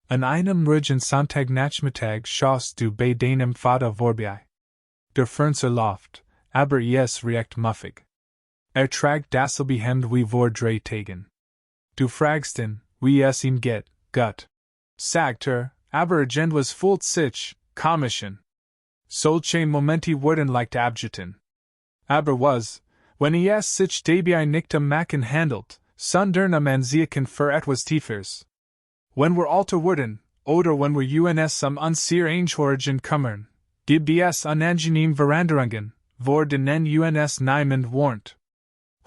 An einem ruhigen Sonntagnachmittag schaust du bei deinem Vater vorbei. Der Fernseher läuft, aber es riecht muffig. Tragt dasselbe Hemd wie vor 3 Tagen. Du fragst ihn, wie es ihm geht, gut. Sagt aber agent was fühlt sich, komischen. Solche Momente werden leicht abgetan. Aber was, wenn es sich dabei nicht machen handelt, sondern Ansehen für etwas Tiefers. Wenn wir alter werden, oder wenn wir uns unser Angehörigen kümmern, gibt es unangenehme Veränderungen, vor denen uns niemand warnt.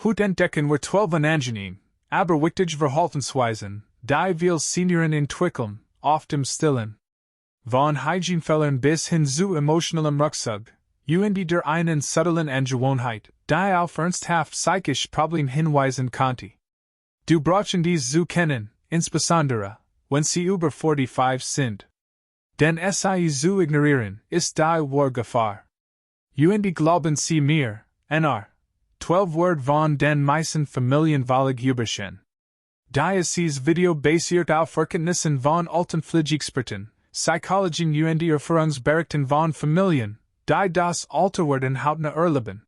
Heute entdecken wir 12 unangenehm, aber wichtige Verhaltensweisen, die wir Senioren entwickeln, oft im Stillen. Von Hygienefehlern bis hin zu emotionalem Rückzug, der einen subtlen Angewohnheit, die auf ernsthaft psychische Probleme hinweisen könnte. Du brauchst dies zu kennen, insbesondere, wenn sie über 45 sind. Denn sie zu ignorieren, ist die wahre Gefahr. Glauben sie mir, nr. 12 Word von den meisten Familien völlig überschen. Die es Video basiert auf Erkenntnissen von alten Pflegeexperten, Psychologien Erfahrungsberichten von Familien, die das Alterwerden hautnah erleben.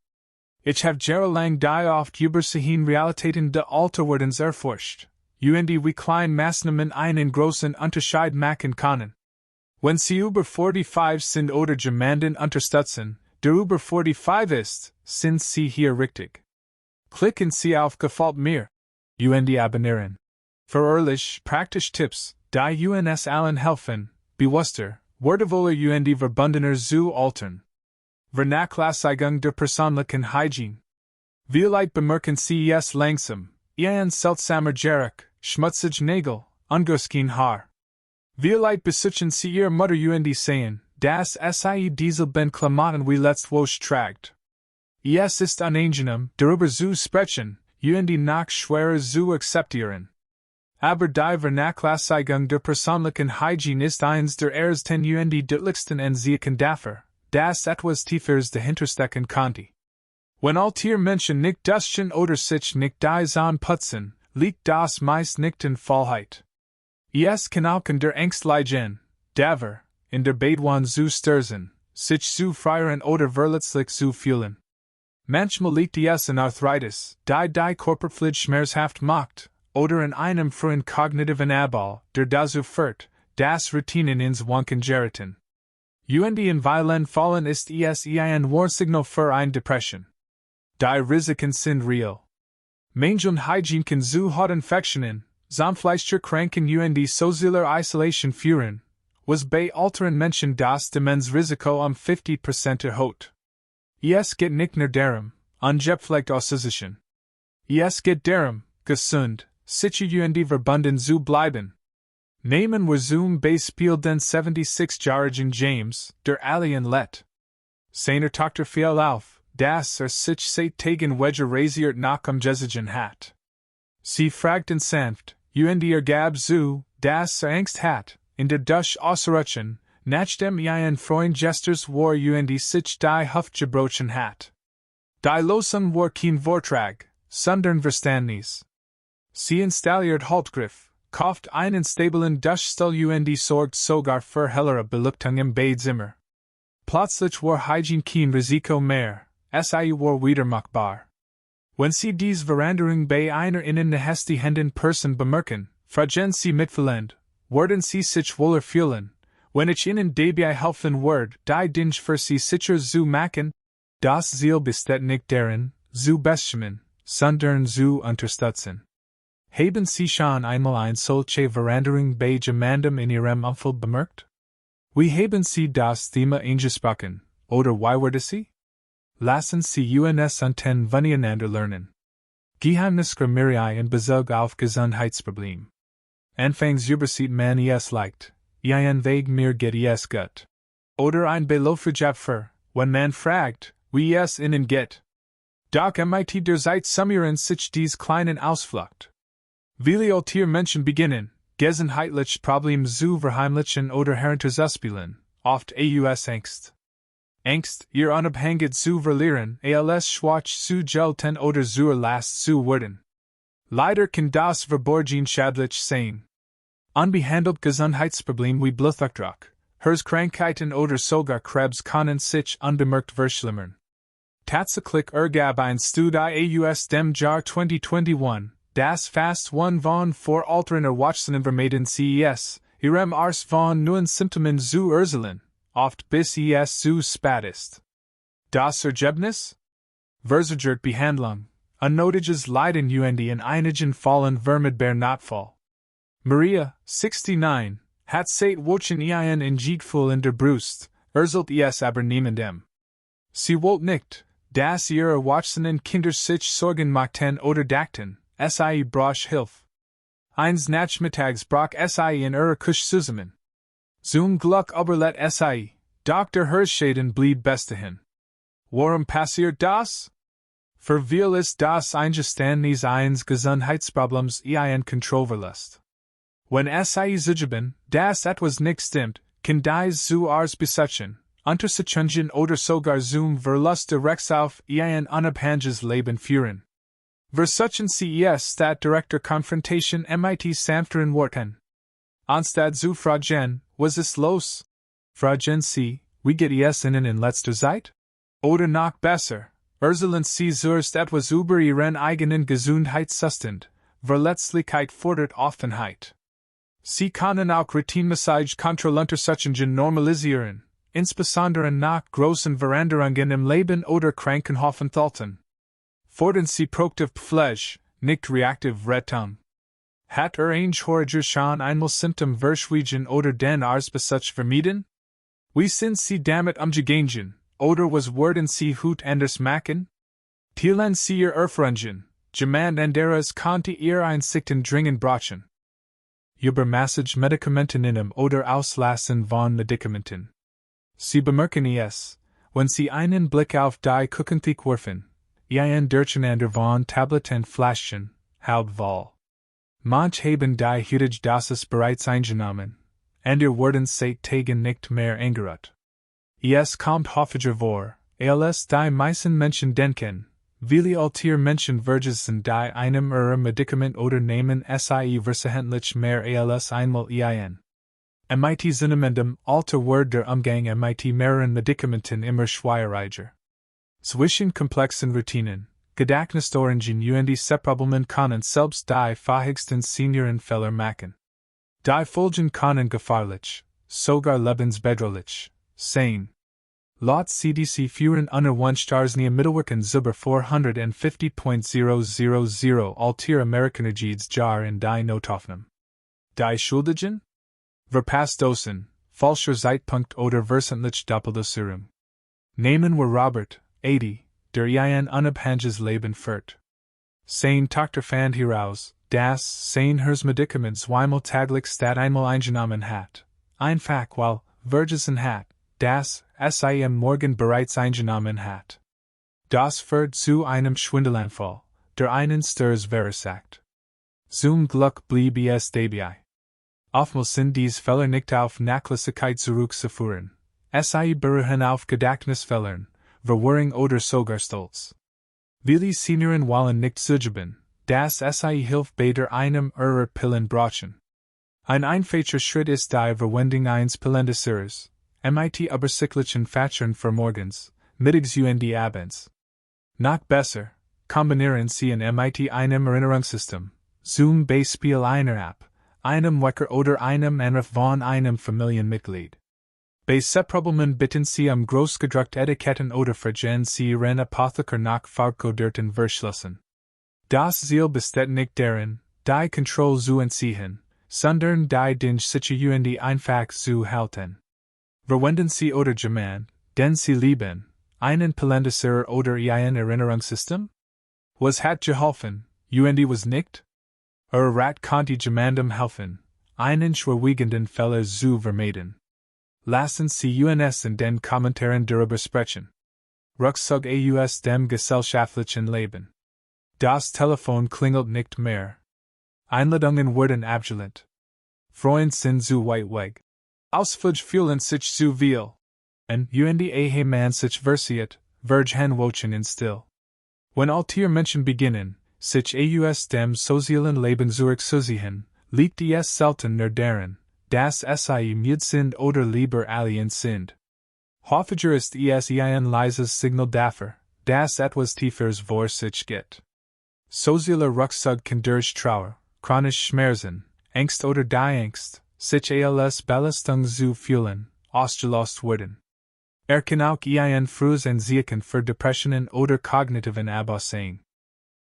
Ich habe jahrelang die oft übersehen Realitäten des Alterwerdens erforscht, wie klein Maßnahmen einen großen Unterschied machen können. Wenn sie über 45 sind oder jemanden unterstützen, der über 45 ist, sind sie hier richtig. Klicken Sie auf Gefällt mir. Abonnieren. Für ehrlich, praktische Tipps, die uns allen helfen, bewusster, wertevoller verbundener zu altern. Vernachlässigung der persönlichen Hygiene. Vielleicht bemerken Sie es langsam, ein seltsamer Geruch, schmutzige Nägel, ungewaschen Haar. Vielleicht besitzen Sie Ihre Mutter sehen, dass sie dieselben Klamotten wie letztwoche trägt. Es ist unangenehm, darüber zu sprechen, noch schwerer zu akzeptieren. Aber die Vernachlässigung der persönlichen Hygiene ist eines der ersten deutlichsten Anzeichen dafür, dass etwas Tieferes dahinterstecken könnte. Wenn alter Menschen nicht duschen oder sich nicht putzen, liegt das meist nicht in Faulheit. Es kann auch in der Angst liegen, daver, in der Bedouin zu sturzen, sich zu frieren oder verletzlich zu fühlen. Manchmal liegt es in Arthritis, die Körperpflege schmerzhaft macht, oder in einem frühen kognitiven Abbau, der dazu führt, dass Routinen ins Wanken geraten. In violent Fallen ist es ein Warnsignal für eine Depression. Die Risiken sind real. Mangelnde Hygiene kann zu Hautinfektionen, Zahnfleischkranken sozialer Isolation führen, was bei älteren Menschen das Demenzrisiko 50% erhöht. Es geht nicht nur darum, ungepflegt auszusehen. Es geht darum, gesund, sicher verbunden zu bleiben. Nehmen wir zum Beispiel den 76-jährigen James, der Alien let. Seine Tochter fiel auf, dass sich seit Tagen rasiert nach Gesigen hat. Sie fragten sanft, gab zu, dass Angst hat, in der Dusch auszurutschen, nachdem ein Freund gesters war sich die Hüfte gebrochen hat. Die Lösung war kein Vortrag, sondern Verständnis. Sie installiert Haltgriff, kauft einen stablen Duschstuhl sorgt sogar für hellere Beleuchtung im Badezimmer. Plötzlich war Hygiene kein Risiko mehr, sie war wieder machbar. Wenn Sie dies Veränderung bei einer Ihnen nahestehenden Person bemerken, fragen Sie mitfühlend, werden Sie sich wohler fühlen, wenn ich Ihnen dabei helfen werde, die Dinge für Sie sicher zu machen? Das Ziel besteht nicht darin, zu bestimmen, sondern zu unterstützen. Haben Sie schon einmal eine solche Veränderung bei jemandem in Ihrem Umfeld bemerkt? Wie haben Sie das Thema angesprochen, oder wie wurde Sie? Lassen Sie uns voneinander lernen. Geheimniskriemerei in Bezug auf Gesundheitsprobleme. Anfangs übersieht man es leicht, ein Weg mir geht es gut. Oder ein Beloffrigab für, wenn man fragt, wie es Ihnen geht. Doch mit der Zeit summerieren sich dies kleinen Ausflucht. Viele alter Menschen beginnen, gesundheitliche Probleme zu verheimlichen oder herunterzuspielen, oft aus Angst. Angst, ihr Unabhängigkeit zu verlieren, als schwach zu gelten oder zur Last zu werden. Leider kann das verborgen schädlich sein. Unbehandelt Gesundheitsproblem wie Blutdruck, Hers Krankheiten oder sogar Krebs können sich unbemerkt verschlimmern. Tatsächlich ergab ein Studie aus dem Jahr 2021, das fast one von vor Altern erwachsenen vermeiden CES, ihrem Ars von neuen Symptomen zu erzählen, oft bis es zu spät ist. Das Ergebnis? Verzögerte Behandlung, unnötiges Leiden und in einigen Fällen vermeidbar Notfall. Maria, 69, hat seit Wochen Ihnen in Gefühl in der Brust, erzählt es aber niemandem. Sie wollte nicht, dass ihre erwachsenen Kinder sich Sorgen machten oder dachten, sie braucht Hilfe. Eins Nachmittags brach sie in ihrer Küche zusammen. Zum Glück überlet sie, Dr. Hirschschaden blieb bestehin. Warum passiert das? Für weil ist das Eingeständnis eines Gesundheitsproblems Ihnen kontrollerlässt. Wenn sie zugeben, dass etwas nicht stimmt, kann dies zu Arztbesuchen, Untersuchungen oder sogar zum Verlust der Rechts auf Ihr unabhängiges Leben führen. Versuchen Sie es statt direkter Konfrontation mit sanfteren Worten. Anstatt zu fragen, was ist los? Fragen Sie, wie geht es Ihnen in letzter Zeit? Oder noch besser, erzählen Sie zuerst etwas über Ihren eigenen Gesundheitszustand, Verletzlichkeit fordert Offenheit. Sie können auch Routinemassage Kontrolluntersuchungen normalisieren, insbesondere nach großen Veränderungen im Leben oder Krankenaufenthalten. Fordern Sie proaktiv Pflege, nicht reaktiv Rettung. Hat Angehöriger schon einmal Symptom verschwiegen oder den Arztbesuch vermieden? Wie sind Sie damit umgegangen, oder was werden Sie heute anders machen? Teilen Sie Ihr Erfahrungen, jemand anderes könnte Ihre Einsichten dringend brauchen. Übermassage Medikamenten innehmen oder auslassen von Medikamenten. Sie bemerken es, wenn Sie einen Blick auf die Küchentheke werfen, Ihren Durcheinander von Tabletten Fläschchen, Hauptwahl. Manch haben die heutige Dosis bereits eingenommen, andere werden seit Tagen nicht mehr eingerührt. Es kommt häufiger vor, als die meisten Menschen denken, viele alte Menschen vergessen die einem ihrer Medikament oder nehmen sie versehentlich mehr als einmal ein. Mit zunehmendem Alter wird der Umgang mit mehreren Medikamenten immer schwieriger. Zwischen komplexen Routinen, Gedächtnisstörungen und Separabeln können selbst die fähigsten Senioren Fehler machen. Die Folgen können gefährlich, sogar lebensbedrohlich sein. Laut CDC führen unerwünschte Mittelwirkungen über 450.000 alter Amerikaner jedes Jahr in die Notaufnahme. Die Schuldigen? Verpassdosen, falscher Zeitpunkt oder versentlich Doppeldosierung. Nehmen wir Robert, 80, der ein unabhängiges Leben führt. Sein Tochter fand heraus, dass sein Hers Medikament zweimal täglich statt einmal eingenommen hat, einfach weil vergessen hat, dass sie am Morgen bereits eingenommen hat. Das führt zu einem Schwindelanfall, der einen Sturs verursacht. Zum Glück blieb es dabei. Oftmals sind dies Fehler nicht auf Nachlässigkeit zurückzuführen. Sie beruhen auf Gedächtnisfehlern, Verwirrung oder sogar Stolz. Viele Senioren wollen nicht zugeben, dass sie Hilfe bei der einem ihrer Pillen brauchen. Ein einfacher Schritt ist die Verwendung eines Pillendosierers, mit übersichtlichen Fächern für morgens, mittags und abends. Noch besser, kombinieren Sie mit einem Erinnerungssystem, zum Beispiel einer App, einem Wecker oder einem Anruf von einem Familienmitglied. Bei Separabeln bitten Sie großgedruckte Etiketten oder fragen Sie Ihren Apotheker nach vorgekoderten Verschlüssen. Das Ziel besteht nicht darin, die Kontrolle zu entziehen, sondern die Dinge und einfach zu halten. Verwenden Sie oder jemand, den Sie lieben, einen Pillendosierer oder ein Erinnerungssystem? Was hat geholfen, und was nicht? Rat konnte jemandem helfen, einen schwerwiegenden Fehler zu vermeiden. Lassen Sie uns in den Kommentaren darüber sprechen. Rückzug aus dem gesellschaftlichen Leben. Das Telefon klingelt nicht mehr. Einladungen wurden abgelehnt. Freunde sind zu weit weg. Ausflug fühlen sich zu viel. Und man sich versiert, vergen wochen in still. Wenn alter Menschen beginnen, sich aus dem sozialen Leben zurückzuziehen, liegt es selten nur darin, dass sie mit sind oder lieber alien sind. Häufiger ist es ein leises Signal dafür, dass etwas Tieferes vor sich geht. Sozialer Rucksack kann durch Trauer, chronische Schmerzen, Angst oder die Angst, sich als Belastung zu fühlen, ausgelost werden. Kann auch ein frühes Anzeichen für Depressionen oder kognitiven Abaussehen.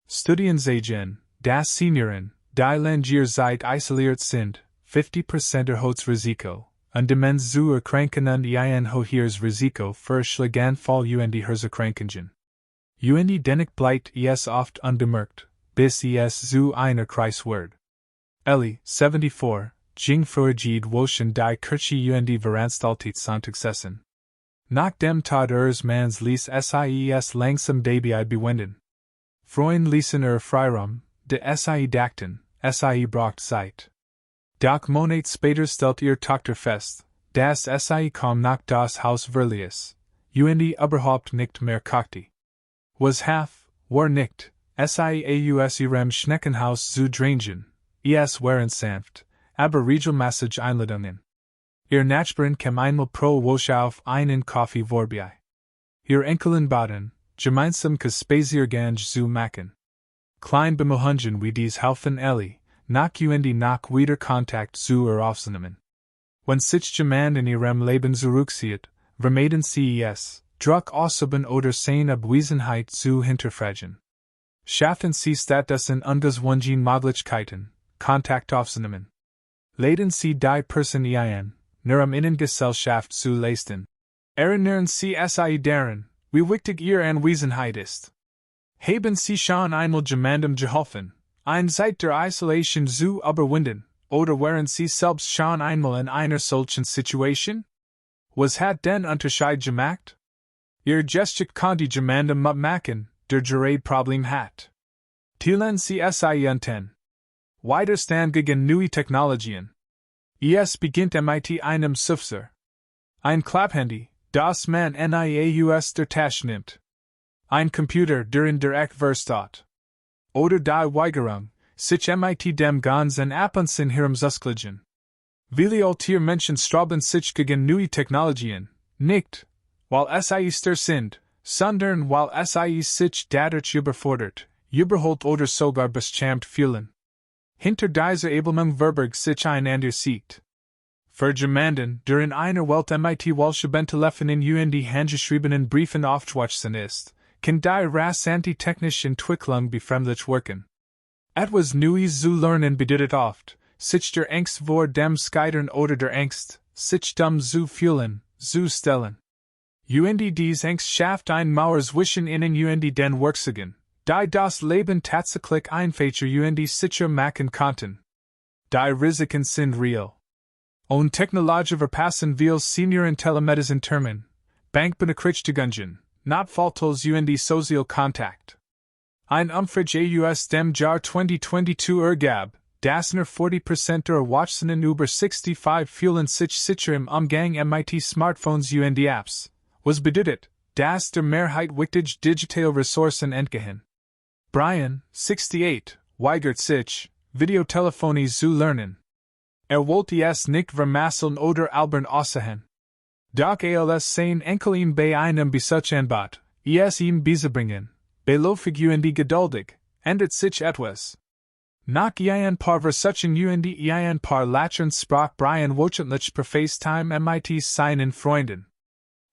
Studien zeigen, dass Senioren, die länger Zeit isoliert sind, 50% erhöhtes Risiko, an Demenz zu erkranken und ein höheres Risiko für Schlaganfall und Herzerkrankungen. Und dennoch bleibt es oft unbemerkt, bis es zu einer Krise wird. Ellie, 74, ging vorgeht woschen die Kirche und Veranstaltet Sonntagssessen. Nach dem Tod mans ließ SIES langsam dabei bewenden. Freund ließen Freiraum, de SIE dachten, SIE braucht Zeit. Doch Monat später stellt ihr Tochter fest, dass SIE kaum nach das Haus verließ, und überhaupt nicht mehr kochte. Was war nicht, SIE aus ihrem Schneckenhaus zu drängen, es waren sanft, aber regelmäßig Einladungen. Ihr Nachbarin kam einmal pro Woche auf einen Kaffee vorbei. Ihr Enkelin baten, gemeinsam Spaziergang zu machen. Klein Bemohungen wie dies helfen Ellie, nach und nach wieder Kontakt zu aufzunehmen. Wenn sich jemand in ihrem Leben zurückzieht, vermeiden sie es, Druck ausüben oder seine Abwesenheit zu hinterfragen. Schaffen sie stattdessen ungezwungen Möglichkeiten, Kontakt aufzunehmen. Laden sie die Person ein, nur Innengesellschaft zu leisten. Erinnern sie sich daran, wie wichtig ihre Anwesenheit ist. Haben sie schon einmal jemandem geholfen, eine Zeit der Isolation zu überwinden, oder waren sie selbst schon einmal in einer solchen Situation? Was hat den Unterschied gemacht? Ihr Gesticht konnte jemandem machen, der gerade Problem hat. Teilen sie sich unten. Widerstand gegen neue Technologien. Es beginnt mit einem Suffser. Ein Klapphandy, das man aus der Tasche nimmt. Ein Computer, der in direkt versteht. Oder die Weigerung, sich mit dem ganzen Abundsinn herumzusklagen. Viele alter Menschen sträuben sich gegen neue Technologien, nicht, weil sie stur sind, sondern weil sie sich dadurch überfordert, überholt oder sogar beschämt fühlen. Hinter dieser Ablehnung verbergt sich ein anderer Sieg. Für jemanden, der in einer Welt mit welchen Telefonen und handgeschriebenen Briefen aufgewachsen ist, kann die rasante technische Entwicklung befremdlich wirken. Etwas Neues zu lernen bedeutet oft, sich der Angst vor dem Scheitern oder der Angst, sich dumm zu fühlen, zu stellen. Und dies Angst schafft ein Mauer zwischen ihnen und den Werkzeugen, die das Leben tatsächlich einfacher und sicher machen konnten. Die Risiken sind real. Und Technologie verpassen wir Senioren Telemedicine Termen, Bankbenachrichtigungen, Notfalls und Social Kontakt. Ein Umfrage aus dem Jahr 2022 ergab, dass nur 40% der Erwachsenen über 65 fühlen sich sicher im Umgang mit Smartphones und Apps, was bedeutet, dass der Mehrheit wichtige digitale Ressourcen entgehen. Brian, 68, weigert sich, Videotelefonie zu lernen. Wollte es nicht vermasseln oder albern aussehen. Doch als sein Enkel ihm bei einem Besuch anbat, es ihm beizubringen, beläufig und geduldig, ändert sich etwas. Nach ein paar Versuchen und ein paar Lachen sprach Brian wöchentlich per FaceTime mit seinen Freunden.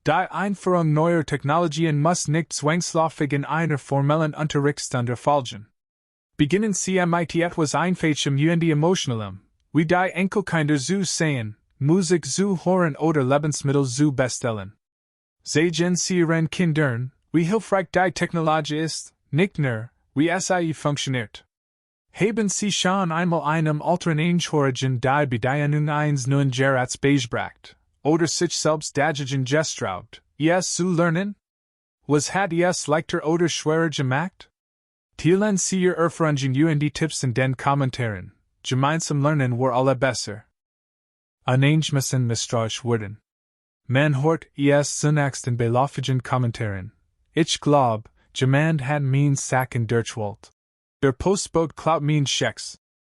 Die Einführung neuer Technologien muss nicht zwangsläufig in einer formellen Unterrichtsstunde erfolgen. Beginnen Sie mit etwas Einfachem und Emotionalem, wie die Enkelkinder zu sehen, Musik zu hören oder Lebensmittel zu bestellen. Sagen Sie Ihren Kindern, wie hilfreich die Technologie ist, nicht nur, wie sie funktioniert. Haben Sie schon einmal einem älteren Angehörigen die Bedienung eines neuen Geräts beigebracht, oder sich selbst dagegen gestraut, es zu lernen? Was hat es leichter oder schwerer gemacht? Teilen Sie Ihre Erfahrungen und Tipps in den Kommentaren. Gemeinsam lernen wir alle besser. Unangenehme misstrauisch werden. Man hört es zunächst in beläufigen Kommentaren. Ich glaub, jemand hat mein Sacken durchwollt. Der Postbote klaut mein Schecks.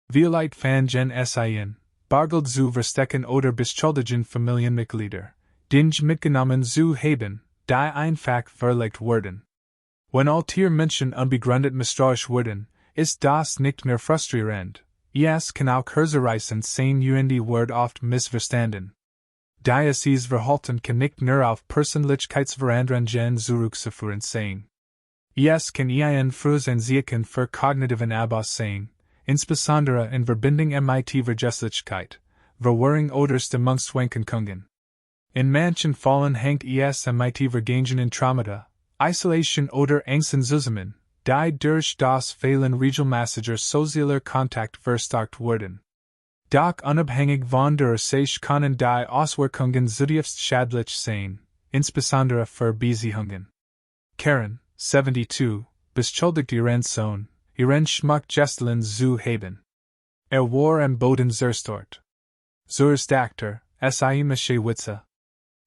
Vielite fan gen sin, bargeld zu verstecken oder beschuldigen Familienmitglieder, Dinge mitgenommen zu haben, die einfach verlegt wurden. Wenn all tier Menschen unbegründet misstrauisch wurden, ist das nicht mehr frustrierend. Es kann auch herzzerreißend sein und word oft missverstanden. Dieses Verhalten kann nicht nur auf Persönlichkeitsveränderungen zurückzuführen sein. Es kann ein Verursachen für kognitiven Abbau sein, insbesondere in Verbindung mit Vergesslichkeit, Verwirrung oder Stimmungsschwankungen. In manchen Fällen hängt es mit vergangenen Traumata, Isolation oder Ängsten zusammen, die durch das Fehlen regelmäßiger sozialer Kontakt verstärkt wurden. Doch unabhängig von der Ursache können die Auswirkungen zutiefst schädlich sein, insbesondere für Beziehungen. Karen, 72, beschuldigt ihren Sohn, ihren Schmuckgestellen zu haben. War am Boden zerstört. Dachter, mische Witze.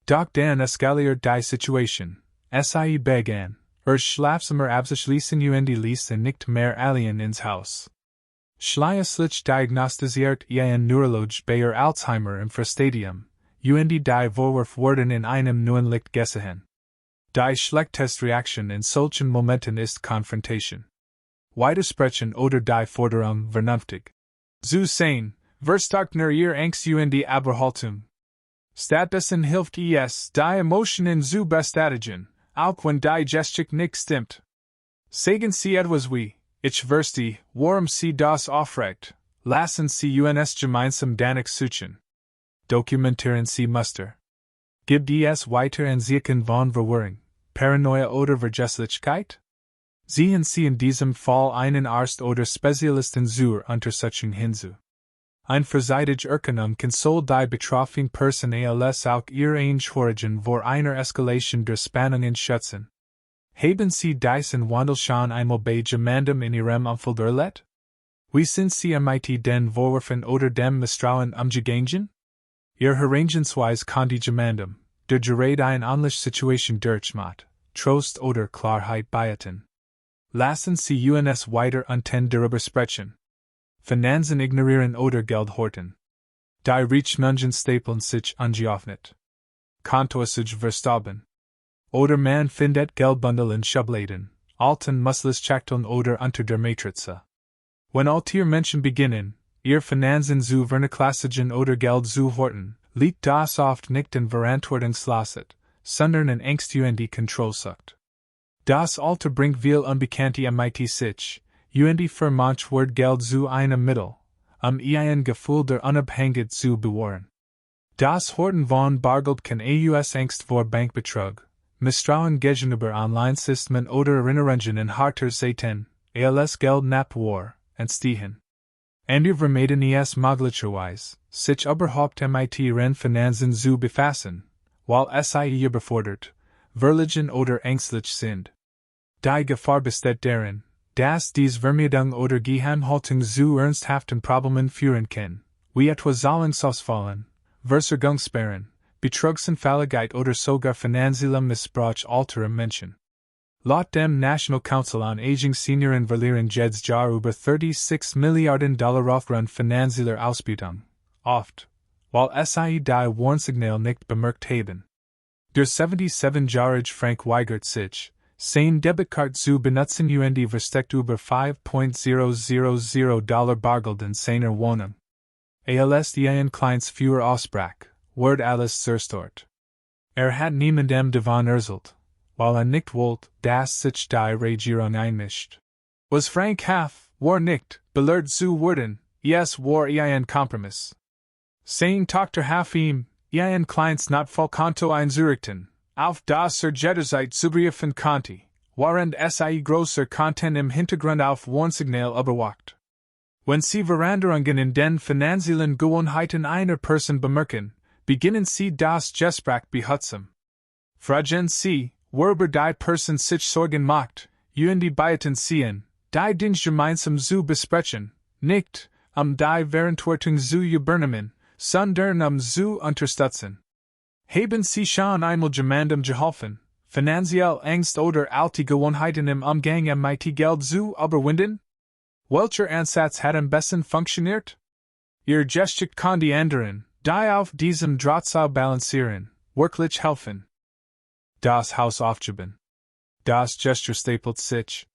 Doch dann eskaliert die Situation, begann, schlafsamer abzuschließen und ließen nicht mehr alien ins Haus. Schließlich diagnostiziert ein Neurolog bei Alzheimer im Verstadium, und die Vorwurf wurden in einem neuen Licht gesehen. Die schlechteste Reaktion in solchen Momenten ist Konfrontation. Widersprechen oder die Forderung vernünftig zu sein, verstärkt nur ihr Angst und die Abwehrhaltung. Stattdessen hilft es, die Emotionen zu bestätigen, auch wenn die Gestik nicht stimmt. Sagen Sie etwas wie, ich verstehe, warum Sie das aufregt, lassen Sie uns gemeinsam danach suchen. Dokumentieren Sie Muster. Gibt es weiter Anzeichen von Verwirrung, Paranoia oder Vergesslichkeit? Sehen Sie in diesem Fall einen Arzt oder Spezialisten zur Untersuchung hinzu. Ein verseitige Erkennung kann soll die betroffene Person als auch ihr Einschwörigen vor einer Eskalation der Spannungen schützen. Haben Sie diesen Wandel schon einmal bei jemandem in Ihrem Umfeld erlebt? Wie sind Sie mit den Vorwürfen oder dem Misstrauen umgegangen? Ihr Herangehensweise konnte jemandem, der gerade eine ähnliche Situation durchmacht, Trost oder Klarheit bieten. Lassen Sie uns weiter darüber sprechen. Finanzen ignorieren oder Geld horten. Die Rechnungen stapeln sich ungeöffnet. Konto sich verstauben. Oder man findet Geldbündel in Schubladen, alten Muskelschachteln oder unter der Matrize. Wenn all tier Menschen beginnen, ihr Finanzen zu vernachlässigen oder Geld zu horten, liegt das oft nicht in Verantwortungslosigkeit, sondern in Angst und die Kontrollsucht. Das Alter bringt viel Unbekannte mit sich, und für manch wird Geld zu einem Mittel, ein Gefühl der Unabhängigkeit zu bewahren. Das Horten von Bargeld kann aus Angst vor Bankbetrug, Misstrauen gegenüber Online-Systemen oder Erinnerungen in harter Zeiten, als Geld knapp war, entstehen. Andere vermeiden es möglicherweise, sich überhaupt mit ihren Finanzen zu befassen, weil sie überfordert, verlegen oder ängstlich sind. Die Gefahr besteht darin, dass dies Vermeidung oder Geheimhaltung zu ernsthaften Problemen führen kann, wie etwa Zahlungsausfallen, Versorgungssperren, Betrugsanfälligkeit oder sogar finanziellem Missbrauch alterer Menschen. Laut dem National Council on Aging Senioren verlieren jedes Jahr über 36 Milliarden Dollar aufgrund finanzieller Ausbeutung, oft, weil sie die Warnsignal nicht bemerkt haben. Der 77-jährige Frank weigert sich, sein Debitkarte zu benutzen und versteckt über $5.000 Bargeld in seiner Wohnung. Als ein kleines Feuer ausbrach, wird alles zerstört. Hat niemandem davon erzählt, weil nicht wollte, dass sich die Regierung einmischt. Was Frank war nicht, belehrt zu werden, es war ein Kompromiss. Sein Tochter ihm, ein kleines Notfallkonto einzurichten, auf das jederzeit zugreifen konnte, während großer Content im Hintergrund auf Warnsignal überwacht. Wenn Sie Veränderungen in den finanziellen Gewohnheiten einer Person bemerken, beginnen Sie das Gespräch behutsam. Fragen Sie, worüber die Person sich Sorgen macht, und die Beiten ziehen, die Dinge gemeinsam zu besprechen, nicht, die Verantwortung zu übernehmen, sondern zu unterstützen. Haben Sie schon einmal jemandem geholfen, finanziell Angst oder alte Gewohnheiten im Umgang mit Geld zu überwinden? Welcher Ansatz hat am besten funktioniert? Ihr Geschicht kann die anderen, die auf diesem Drahtseil balancieren, wirklich helfen. Das Haus aufgeben. Das Gesture stapelt sich.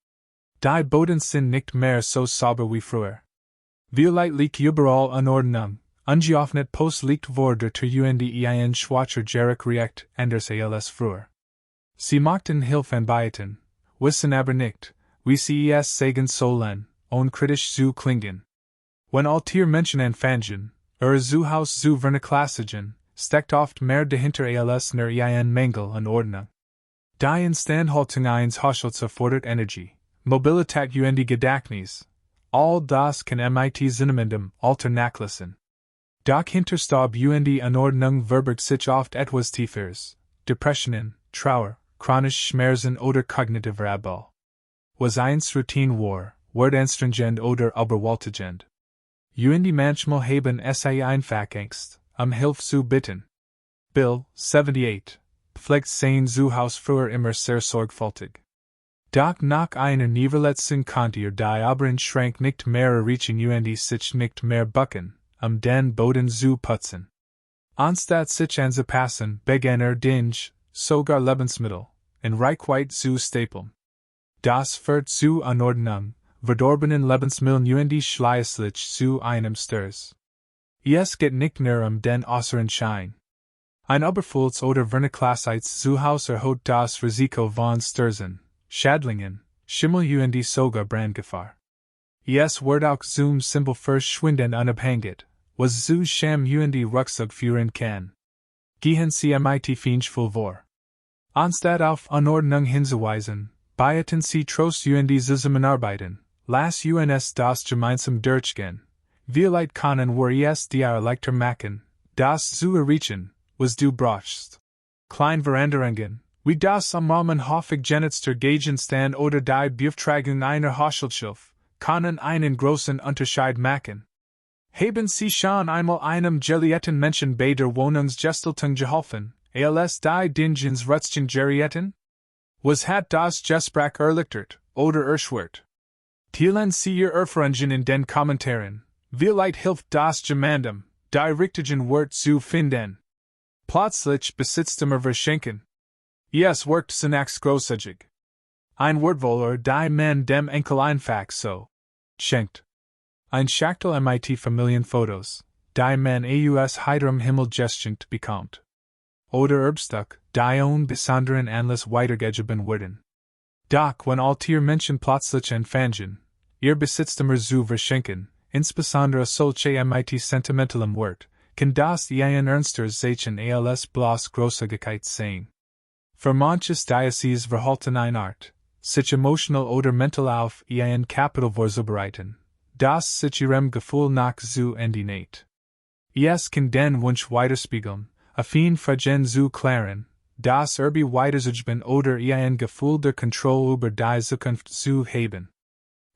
Die Boden sind nicht mehr so sauber wie früher. Violett liegt überall Unordnung, ungeöffnet Post liegt wurde der Ein schwacher Gerik react anders als früher. Sie machten Hilfe anbieten, wissen aber nicht, wie sie es sagen sollen, kritisch zu klingen. Wenn Altier Menschen anfangen, zu Haus zu vernachlässigen, steckt oft mehr dahinter als nur ein Mangel an Ordnung. Die Instandhaltung eines Haushalts erfordert Energie, Mobilität die Gedächtnis. All das kann mit zunehmendem Alter nachlassen. Doch hinterstob die Anordnung verbergt sich oft etwas Tieferes, Depressionen, Trauer, chronisch Schmerzen oder kognitive Abbau. Was einst Routine war, wird anstrengend oder überwältigend. Die manchmal haben es einfach Angst, Hilfe zu bitten. Bill, 78, pflegt sein Haus früher immer sehr sorgfältig. Doch nach einer Niederlassung konnte die oberen Schrank nicht mehr erreichen sich nicht mehr bucken, den Boden zu putzen. Anstatt sich anzupassen, begann Dinge, sogar Lebensmittel, in Reichweite zu stapeln. Das führt zu Anordnung, verdorbenen Lebensmitteln schließlich zu einem Sturz. Es geht nicht nur den äußeren Schein. Ein Überfülls- oder Vernachlässigkeitszuhause erhöht das Risiko von Stürzen, Schädlingen, Schimmel sogar Brandgefahr. Es wird auch zum Symbol verschwinden unabhängig, was zu Scham die Rucksack führen kann. Gehen Sie mit finchvoll vor. Anstatt auf Anordnung hinzuweisen, beiten Sie Trost zusammenarbeiten, lass uns das gemeinsam durchgehen. Vielleicht können wir es dir leichter machen, das zu erreichen, was du brauchst. Klein Veränderungen, wie das am Moment häufig genutzer Gegenstand oder die Beauftragung einer Haushaltshilfe, können einen großen Unterschied machen. Haben Sie schon einmal einem geliebten Menschen bei der Wohnungsgestaltung geholfen, als die Dingens Rutschen gerieten? Was hat das Gespräch erleichtert oder erschwert? Teilen Sie Ihr Erfahrungen in den Kommentaren, vielleicht hilft das jemandem, die richtigen Wort zu finden. Plötzlich besitztumer verschenken. Es wirkt zunächst großzügig. Ein Wortwohler, die man dem Enkel einfach so schenkt. Ein Schachtel mit Familienfotos, die man aus heiterem Himmel geschenkt bekommt. Oder Erbstück, die besonderen Anlass weitergegeben werden. Doch wenn Altier Menschen plötzlich anfangen, ihr Besitztumer zu verschenken, insbesondere solche mit sentimentalem Wert, kann das ein ernster Zeichen als bloß Großzügigkeit sein. Für manches Diözese verhalten eine Art, sich emotional oder mental auf ein Kapitel vorzubereiten, das sich ihrem Gefühl nach zu endinet. Es kann den Wunsch weiterspiegeln, affin fragen zu klären, das weiterzugeben oder ein Gefühl der Kontrolle über die Zukunft zu haben.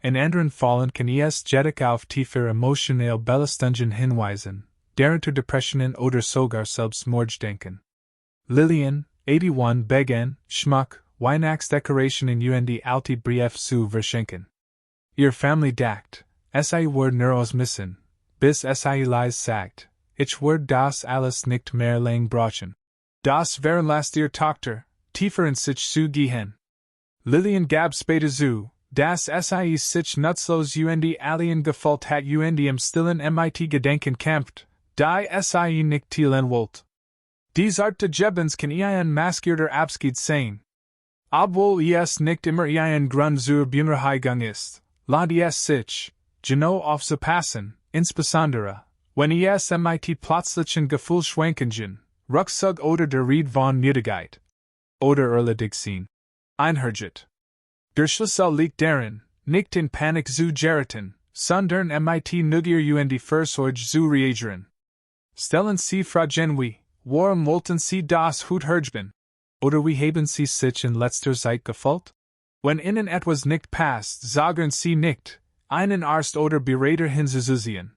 In anderen Fällen kann es jedoch auf tiefer emotionelle Belastungen hinweisen, darunter Depressionen oder sogar Selbstmordgedanken. Lillian, 81 begann, Schmuck, Weihnachtsdekorationen alte Brief zu verschenken. Ihr Familie dacht, es wird nur missen, bis es leise sagt, ich werde das alles nicht mehr lang brauchen. Das veranlasst ihr Tochter, tiefer in sich zu gehen. Lillian gab später zu, dass es sich nutzlos allen gefällt hat im stillen mit Gedenken kämpft, die es nicht teilen wollt. Dies Art de Gebens kann ein maskierter Abschied sein. Obwohl es nicht immer ein Grund zur Bühnerheigung ist, lässt es sich, genau aufzupassen, insbesondere, wenn es mit plötzlichen Gefühlsschwankungen, Rucksack oder der Ried von Müdigkeit oder erledigt sein einhergeht. Der Schlüssel liegt darin, nicht in Panik zu geraten, sondern mit Neugier die Fursorge zu reagieren. Stellen Sie Fragen wie, warum wollten Sie das Hut hergeben? Oder wie haben Sie sich in letzter Zeit gefühlt? Wenn Ihnen etwas nicht passt, sagen Sie nicht, einen Arzt oder Berater hinzuziehen.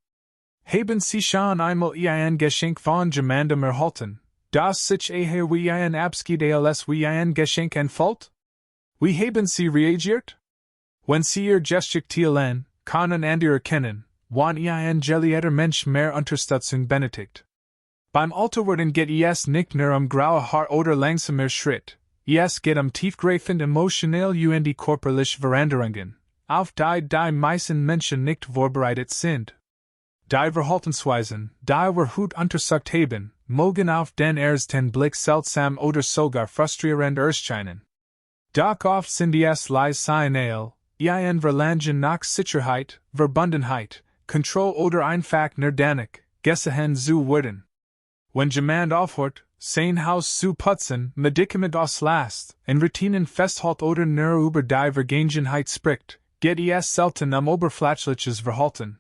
Haben Sie schon einmal ein Geschenk von jemandem erhalten, das sich eher wie ein Abschied als wie ein Geschenk anfühlt? Wie haben Sie reagiert? Wenn Sie Ihr Geschick teilen, Kanen Anerkennen, wann ein gelehrter Mensch mehr Unterstützung benötigt. Beim Alterwerden geht es nicht nur graue Haar oder langsamer Schritt, es geht tiefgreifend emotionell und körperliche Veränderungen, auf die meisten Menschen nicht vorbereitet sind. Die Verhaltensweisen, die wir heute untersucht haben, mögen auf den ersten Blick seltsam oder sogar frustrierend erscheinen. Doch oft sind es Signale, ein Verlangen nach Sicherheit, Verbundenheit, Kontrolle oder einfach notwendig, gesehen zu werden. Wenn jemand aufhört, sein Haus zu putzen, Medikament auslässt, in Routinen festhält oder nur über die Vergangenheit spricht, geht es selten oberflächliches Verhalten.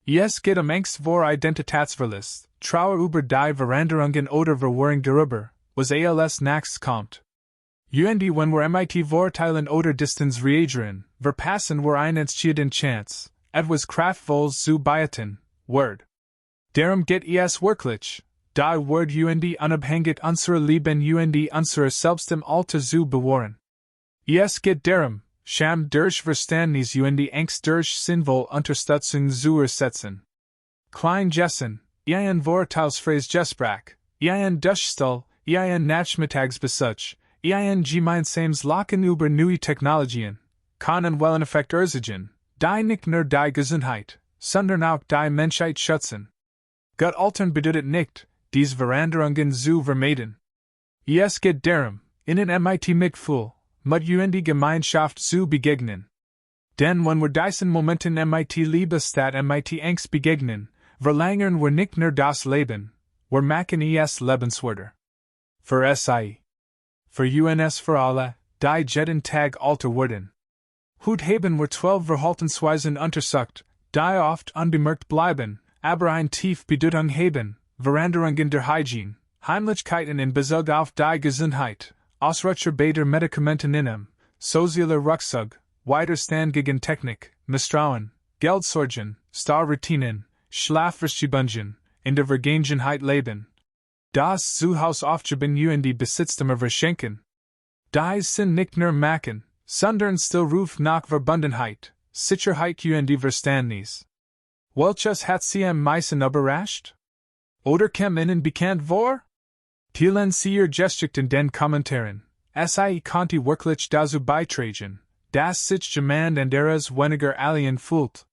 Es geht Angst vor Identitätsverlust, Trauer über die Veränderungen oder Verwirrung darüber, was als nächstes kommt. Und wenn wir vorteilen oder Distanz reagieren, verpassen wir entscheidende Chance, etwas Kraftvolles zu beachten, Word. Darum geht es wirklich, die Word unabhängig unserer Leben und unserer selbst im Alter zu bewahren. Es geht darum, Scham durch Verständnis und Angst durch sinnvoll Unterstützung zu ersetzen. Klein Jessen, ein Vorteilsfreis Gespräch, ein Durchstall, ein Nachmittagsbesuch, ein gemeinsames Lachen über neue Technologien, können Welleneffekt erzielen, die nicht nur die Gesundheit, sondern auch die Menschheit schützen. Gut altern bedeutet nicht, diese Veränderungen zu vermeiden. Es geht darum, ihnen Mitgefühl, mit und Gemeinschaft zu begegnen. Denn wenn wir diesen Momenten Liebe statt Angst begegnen, verlängern wir nicht nur das Leben, wir machen es lebenswerter. Für Sie. Für uns für alle, die jeden Tag alter werden. Heute haben wir 12 Verhaltensweisen untersucht, die oft unbemerkt bleiben, aber eine tief Bedeutung haben, Veränderungen der Hygiene, Heimlichkeiten in Bezug auf die Gesundheit, Ausrutscher bei der Medikamenten sozialer Ruckzug, Widerstand gegen Technik, Misstrauen, Geldsorgen, Starroutinen, Schlafverschiebungen, in der Vergangenheit leben. Das Zuhause aufgeben und Besitztümer verschenken. Die sind nicht nur Machen, sondern still Ruf nach Verbundenheit, Sicherheit und Verständnis. Welches hat Sie am meisten überrascht? Oder kam Ihnen bekannt vor? Teilen Sie Ihr Gesicht in den Kommentaren. Sie konnte wirklich dazu beitragen, dass sich jemand anderes weniger alien fühlt.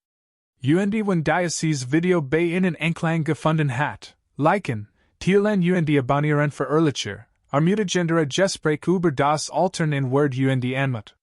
Und wenn dieses Video bei Ihnen Anklang gefunden hat, liken, teilen und abonnieren für ehrlicher, ermutigender Gespräch über das Altern in Word und Anmut.